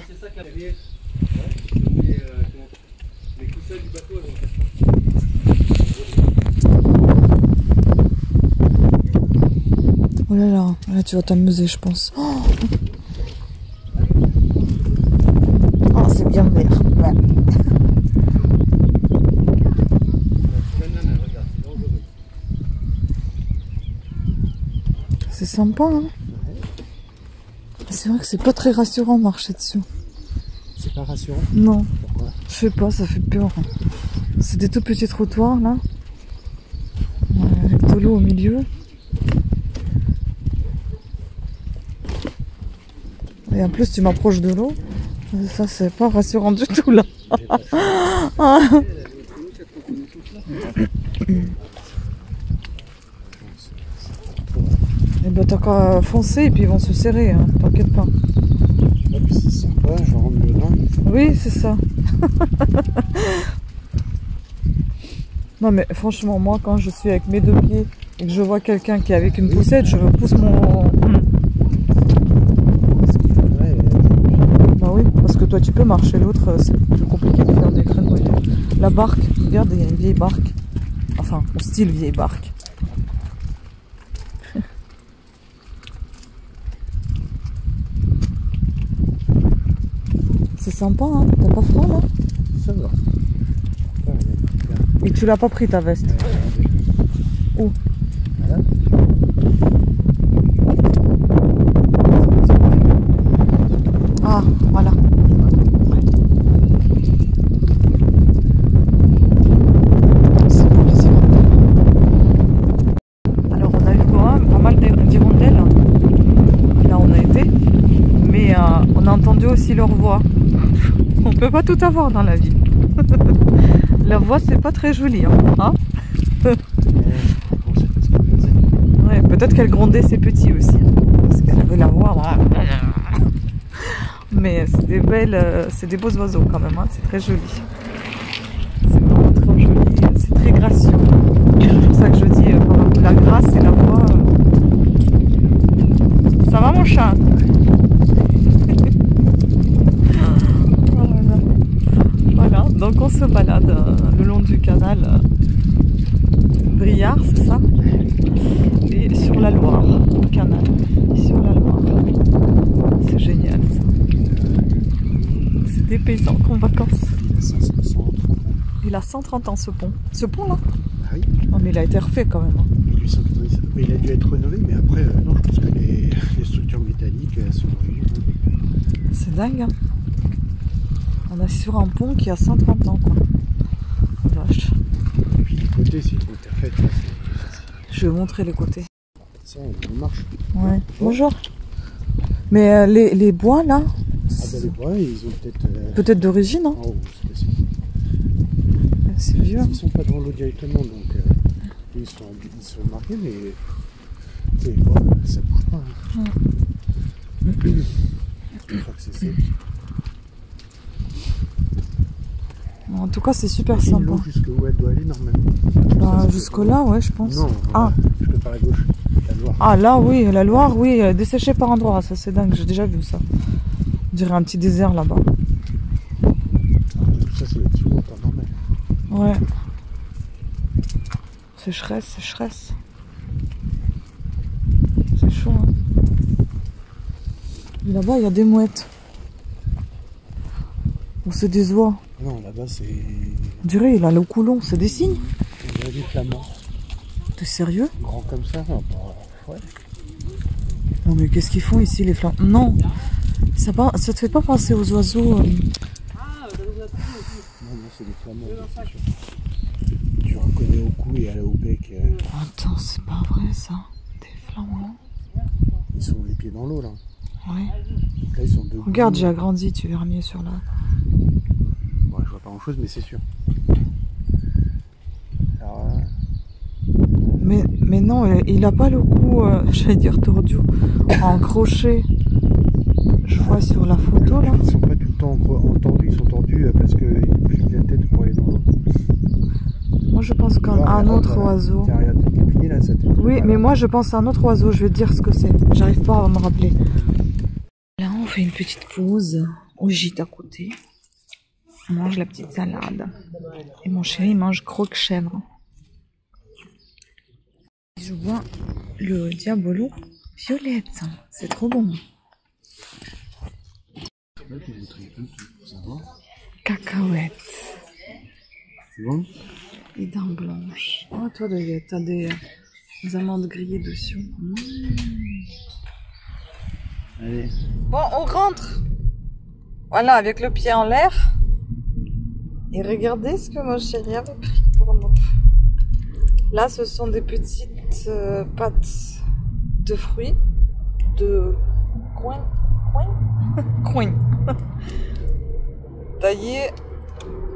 Oh là là, là tu vas t'amuser je pense. Oh, oh c'est bien vert. Ouais. C'est sympa hein. C'est vrai que c'est pas très rassurant de marcher dessus. C'est pas rassurant? Non. Pourquoi? Je sais pas, ça fait peur. C'est des tout petits trottoirs là. Avec de l'eau au milieu. Et en plus tu m'approches de l'eau. Ça c'est pas rassurant du tout là. Et ben t'as qu'à foncer et puis ils vont se serrer, hein. T'inquiète pas. Ah, puis c'est sympa, je rentre dedans. Oui, c'est ça. Non mais franchement, moi quand je suis avec mes deux pieds et que je vois quelqu'un qui est avec une poussette, je pousse mon... Bah oui, parce que toi tu peux marcher, l'autre c'est plus compliqué de faire des créneaux et tout. La barque, regarde, il y a une vieille barque. Enfin, au style vieille barque. C'est sympa, hein? T'as pas froid là? Ça va. Et tu l'as pas pris ta veste? Où? Voilà. Ah, voilà. C'est pour les hirondelles. Alors on a eu quand même pas mal d'hirondelles. Là on a été. Mais on a entendu aussi leur voix. On peut pas tout avoir dans la vie. La voix c'est pas très joli. Hein, ouais, peut-être qu'elle grondait ses petits aussi. Parce qu'elle avait la voix. Mais c'est des belles, c'est des beaux oiseaux quand même, hein. C'est très joli. C'est vraiment trop joli, c'est très gracieux. C'est pour ça que je dis la grâce et la voix. Ça va mon chat? Voilà, donc on se balade le long du canal Briare, c'est ça? Et sur la Loire, le canal, sur la Loire. C'est génial ça. C'est des paysans qui ont vacances. Il a 130 ans ce pont. Ce pont là? Ah oui. Non mais il a été refait quand même. 1897. Mais il a dû être rénové, mais après, non, je pense que les structures métalliques sont originales. C'est dingue hein. On est sur un pont qui a 130 ans quoi. Vache. Et puis les côtés, c'est trop fait. Je vais montrer les côtés. Ça, on marche. Ouais. Bonjour. Mais les bois là? Ah bah les bois, ils ont peut-être... Peut-être d'origine hein. Oh, c'est possible. C'est vieux. Ils sont pas dans l'eau directement, donc ils sont marqués, mais les bois, ça bouge pas. Hein. Une fois que c'est sec. En tout cas, c'est super Et sympa. l'eau jusqu'où elle doit aller normalement? Bah, jusque là, ouais, je pense. Non, ah. Jusque par la gauche, la Loire. Ah là, oui, la Loire, oui, desséchée par endroits, ça c'est dingue, j'ai déjà vu ça. On dirait un petit désert là-bas. Tout ça, c'est dessus, en temps normal. Ouais. Sécheresse, sécheresse. C'est chaud, hein. Là-bas, il y a des mouettes. Ou c'est des oies. Non, là-bas, c'est... On dirait, il a le coulon, c'est des cygnes. On dirait des flamands. T'es sérieux? Grand comme ça, bah, ouais. Non mais qu'est-ce qu'ils font ici les flamands? Non, ça te fait pas penser aux oiseaux c'est des flamands. C'est sûr. Tu reconnais au cou et à la au bec. Attends, c'est pas vrai ça. Des flamands. Ils sont les pieds dans l'eau là. Ouais. Donc là ils sont debout. Regarde, j'ai agrandi, tu verras mieux sur là. Bon, je vois pas grand chose, mais c'est sûr. Alors, Mais non, il a pas le cou, j'allais dire tordu, en crochet. Je vois sur la photo là. ils sont pas tout le temps entendus, ils sont tordus parce qu'ils plient la tête pour aller dans l'eau. Moi je pense qu'un autre oiseau. Tiens, regarde, il est plié là, sa tête. Oui, Voilà. mais moi je pense à un autre oiseau, je vais te dire ce que c'est. J'arrive pas à me rappeler. Là on fait une petite pause au gîte à côté. On mange la petite salade. Et mon chéri mange croque-chèvre. Je bois le Diabolo violette. C'est trop bon. Cacahuètes. C'est bon? Et dents blanches. Oh, toi, t'as des amandes grillées dessus. Mmh. Allez. Bon, on rentre. Voilà, avec le pied en l'air. Et regardez ce que mon chéri avait pris pour nous. Là, ce sont des petites pâtes de fruits. De coin. Taillées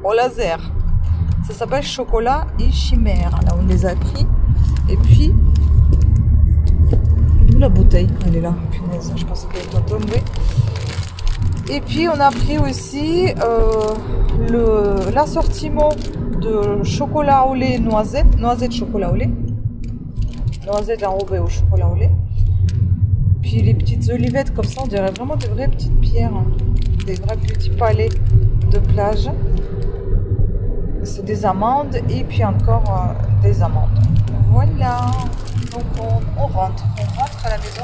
au laser. Ça s'appelle chocolat et chimère. Là, on les a pris. Et puis, où la bouteille? Elle est là. Punaise, je pense qu'elle est tombée. Et puis, on a pris aussi l'assortiment de chocolat au lait noisette. Noisette chocolat au lait. Noisette enrobée au chocolat au lait. Puis les petites olivettes comme ça, on dirait vraiment des vraies petites pierres. Hein. Des vrais petits palets de plage. C'est des amandes et puis encore des amandes. Voilà. Donc on rentre à la maison.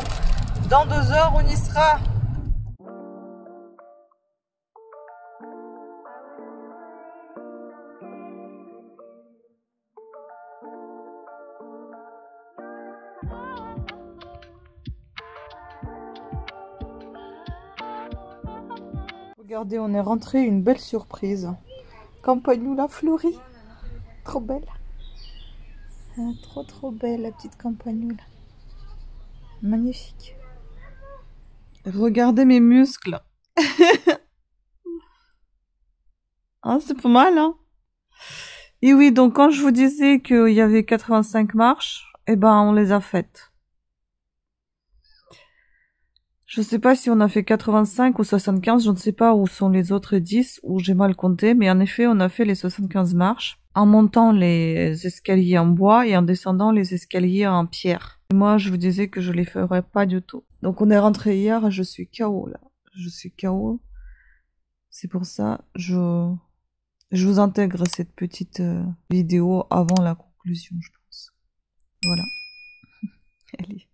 Dans 2 heures, on y sera. Regardez, on est rentré, une belle surprise. Campagnoula fleurie. Trop belle. Ah, trop belle la petite campagnoula. Magnifique. Regardez mes muscles. Ah, c'est pas mal, hein? Et oui, donc quand je vous disais qu'il y avait 85 marches, eh ben on les a faites. Je sais pas si on a fait 85 ou 75, je ne sais pas où sont les autres 10, ou j'ai mal compté, mais en effet, on a fait les 75 marches, en montant les escaliers en bois et en descendant les escaliers en pierre. Et moi, je vous disais que je les ferais pas du tout. Donc on est rentré hier, je suis KO là. Je suis KO. C'est pour ça, je vous intègre cette petite vidéo avant la conclusion, je pense. Voilà. Allez.